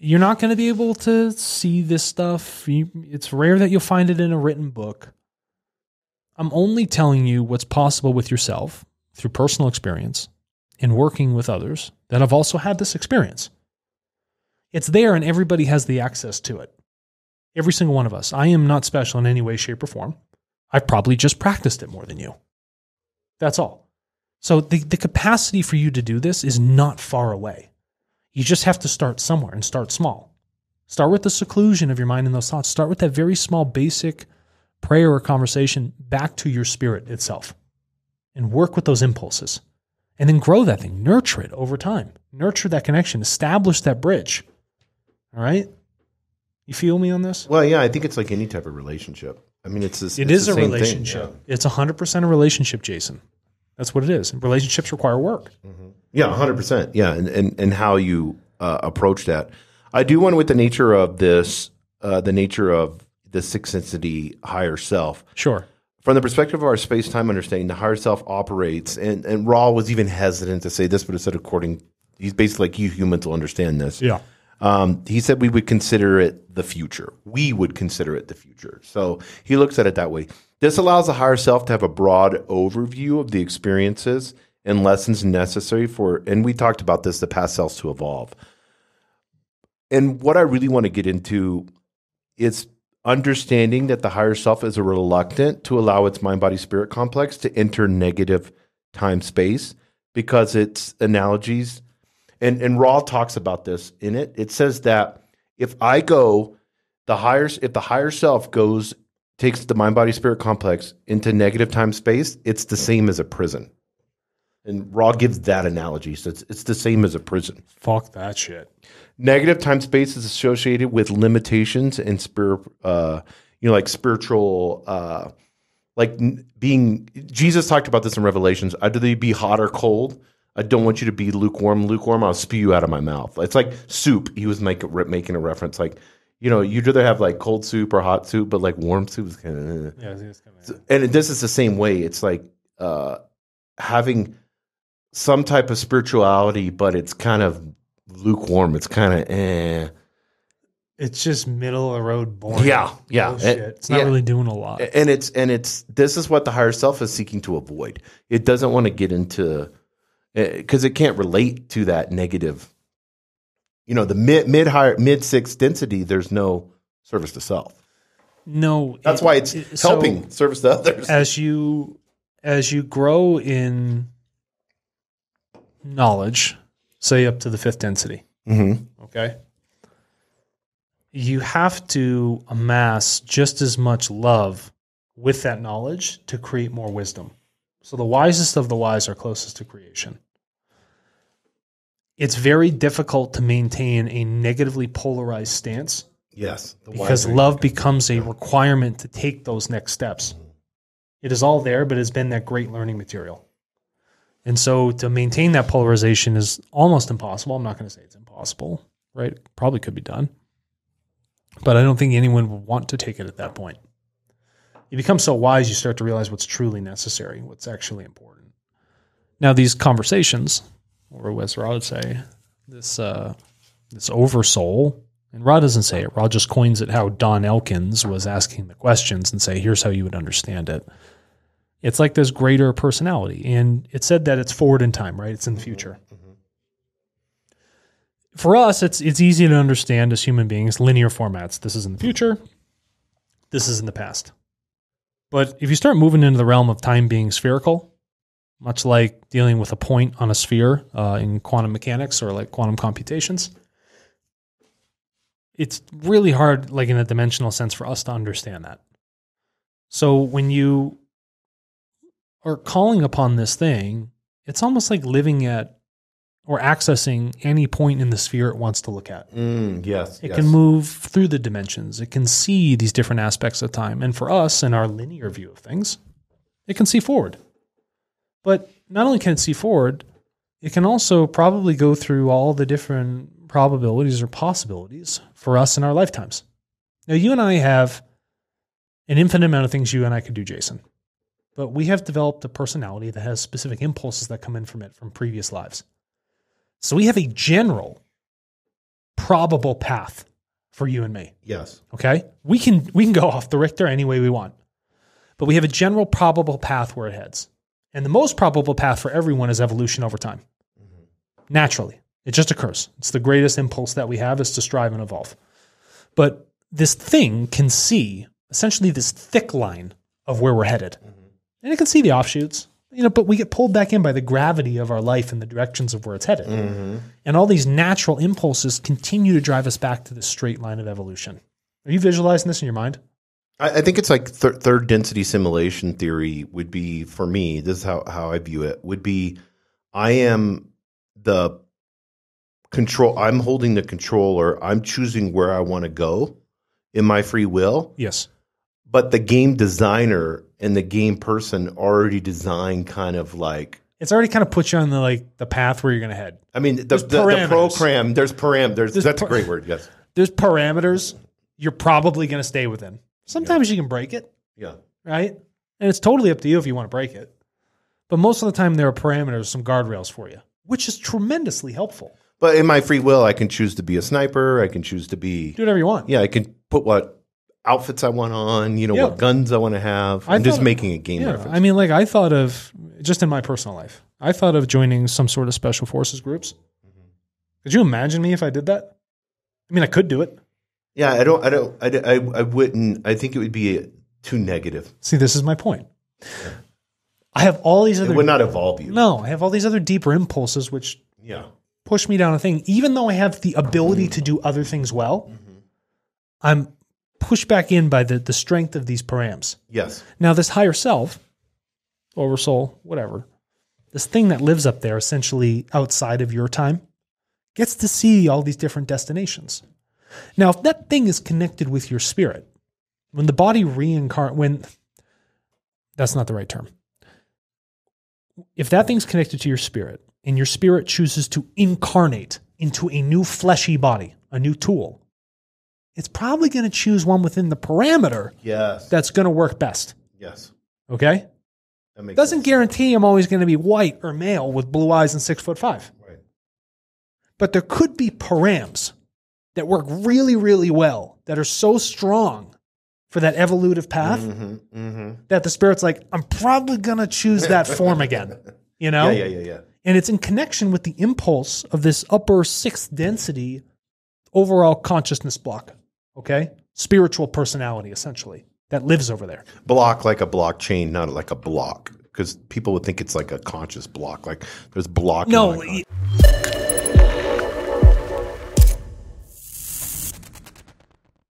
you're not going to be able to see this stuff. It's rare that you'll find it in a written book. I'm only telling you what's possible with yourself through personal experience and working with others that have also had this experience. It's there and everybody has the access to it. Every single one of us. I am not special in any way, shape, or form. I've probably just practiced it more than you. That's all. So the capacity for you to do this is not far away. You just have to start somewhere and start small. Start with the seclusion of your mind and those thoughts. Start with that very small basic prayer or conversation back to your spirit itself and work with those impulses and then grow that thing. Nurture it over time. Nurture that connection. Establish that bridge. All right? You feel me on this? Well, yeah, I think it's like any type of relationship. I mean, it is a relationship. Thing, yeah. It's 100% a relationship, Jason. That's what it is. Relationships require work. Mm-hmm. Yeah, 100%. Yeah, and how you approach that. I do want with the nature of this, the nature of the sixth density higher self. Sure. From the perspective of our space-time understanding, the higher self operates, and Raul was even hesitant to say this, but it said he's basically like, you humans will understand this. Yeah. He said we would consider it the future. We would consider it the future. So he looks at it that way. This allows the higher self to have a broad overview of the experiences and lessons necessary for, and we talked about this, the past selves to evolve. And what I really want to get into is understanding that the higher self is reluctant to allow its mind-body-spirit complex to enter negative time-space because its analogies, and Raul talks about this in it. It says that if the higher self takes the mind-body-spirit complex into negative time-space, it's the same as a prison. And Raul gives that analogy. So it's the same as a prison. Fuck that shit. Negative time-space is associated with limitations and like spiritual, Jesus talked about this in Revelations. Either they be hot or cold. I don't want you to be lukewarm. Lukewarm, I'll spew you out of my mouth. It's like soup. He was making a reference like, you'd rather have like cold soup or hot soup, but like warm soup is kind of. Yeah, it's kind of. And this is the same way. It's like having some type of spirituality, but it's kind of lukewarm. It's kind of It's just middle of the road boring. Yeah. It's not really doing a lot. And this is what the higher self is seeking to avoid. It doesn't want to get into, because it can't relate to that negative. The mid sixth density, there's no service to self. No. That's why it's helping service to others. As you grow in knowledge, say up to the fifth density, okay, you have to amass just as much love with that knowledge to create more wisdom. So the wisest of the wise are closest to creation. It's very difficult to maintain a negatively polarized stance. Yes. Because love becomes a requirement to take those next steps. It is all there, but it's been that great learning material. And so to maintain that polarization is almost impossible. I'm not going to say it's impossible, right? It probably could be done. But I don't think anyone would want to take it at that point. You become so wise, you start to realize what's truly necessary, what's actually important. Now, these conversations, or as Rod would say, this oversoul, and Rod doesn't say it. Rod just coins it how Don Elkins was asking the questions and say, here's how you would understand it. It's like this greater personality. And it said that it's forward in time, right? It's in the future. Mm-hmm. For us, it's easy to understand as human beings, linear formats. This is in the future. This is in the past. But if you start moving into the realm of time being spherical, much like dealing with a point on a sphere in quantum mechanics or like quantum computations, it's really hard, like in a dimensional sense, for us to understand that. So when you are calling upon this thing, it's almost like living at or accessing any point in the sphere it wants to look at. It can move through the dimensions. It can see these different aspects of time. And for us, in our linear view of things, it can see forward. But not only can it see forward, it can also probably go through all the different probabilities or possibilities for us in our lifetimes. Now, you and I have an infinite amount of things you and I could do, Jason. But we have developed a personality that has specific impulses that come in from it from previous lives. So we have a general probable path for you and me. Yes. Okay? We can go off the Richter any way we want. But we have a general probable path where it heads. And the most probable path for everyone is evolution over time. Naturally. It just occurs. It's the greatest impulse that we have is to strive and evolve. But this thing can see essentially this thick line of where we're headed. And it can see the offshoots, but we get pulled back in by the gravity of our life and the directions of where it's headed. And all these natural impulses continue to drive us back to the straight line of evolution. Are you visualizing this in your mind? I think it's like third density simulation theory would be, for me, this is how I view it, would be I am the control. I'm holding the controller. I'm choosing where I want to go in my free will. Yes. But the game designer and the game person already designed kind of like. It's already kind of put you on the path where you're going to head. I mean, the program, there's parameters. That's a great word, yes. There's parameters you're probably going to stay within. Sometimes you can break it. Yeah. Right? And it's totally up to you if you want to break it. But most of the time there are parameters, some guardrails for you, which is tremendously helpful. But in my free will, I can choose to be a sniper. I can choose to be. Do whatever you want. Yeah, I can put what outfits I want on, what guns I want to have. I'm just making a game reference. I mean, I thought of, just in my personal life, I thought of joining some sort of special forces groups. Could you imagine me if I did that? I mean, I could do it. Yeah, I wouldn't. I think it would be too negative. See, this is my point. Yeah. I have all these other. It would not evolve you. No, I have all these other deeper impulses which push me down a thing. Even though I have the ability to do other things well, I'm pushed back in by the strength of these params. Yes. Now, this higher self, oversoul, whatever, this thing that lives up there essentially outside of your time, gets to see all these different destinations. Now, if that thing is connected with your spirit, when the body that's not the right term. If that thing's connected to your spirit and your spirit chooses to incarnate into a new fleshy body, a new tool, it's probably going to choose one within the parameter that's going to work best. Yes. Okay? That doesn't guarantee I'm always going to be white or male with blue eyes and 6'5". Right. But there could be params that work really, really well, that are so strong for that evolutive path that the spirit's like, I'm probably going to choose that form again. Yeah. And it's in connection with the impulse of this upper sixth density overall consciousness block. Okay? Spiritual personality, essentially, that lives over there. Block like a blockchain, not like a block. Because people would think it's like a conscious block. Like there's blocking. No,